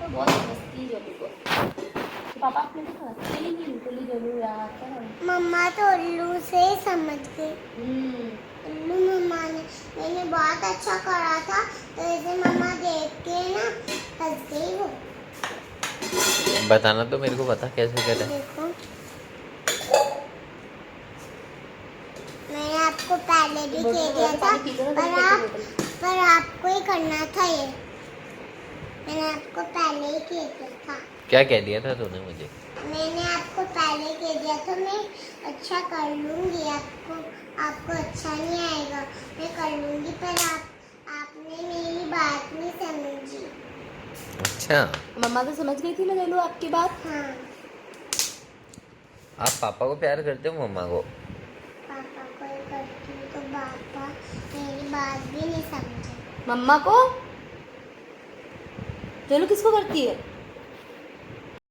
तो बहुत समझती है जल्लू को। तो पापा आपने देखा चली नहीं उल्लू जल्लू यार क्या करें। मम्मा तो उल्लू से ही समझ गई। उल्लू मम्मा ने मैंने बहुत अच्छा करा था तो ऐसे मम्मा देख के ना हंस गई वो। बताना तो मेरे को बता कैसे करा। देखो मैंने आपको पहले भी कह दिया था पर आपको ही करना था ये। मैंने आपको पहले ही कह दिया था। क्या कह दिया था तूने मुझे? मैंने आपको पहले कह दिया था मैं अच्छा कर लूंगी। आपको अच्छा नहीं आएगा मैं कर लूंगी पर आपने मेरी बात नहीं समझी। अच्छा मम्मा तो समझ गई थी ना जल्लू आपकी बात। हाँ आप पापा को प्यार करते हो मम्मा को? पापा को ही करती हूँ तो पापा मेरी बात भी नहीं समझे। मम्मा को जल्लू किसको करती है?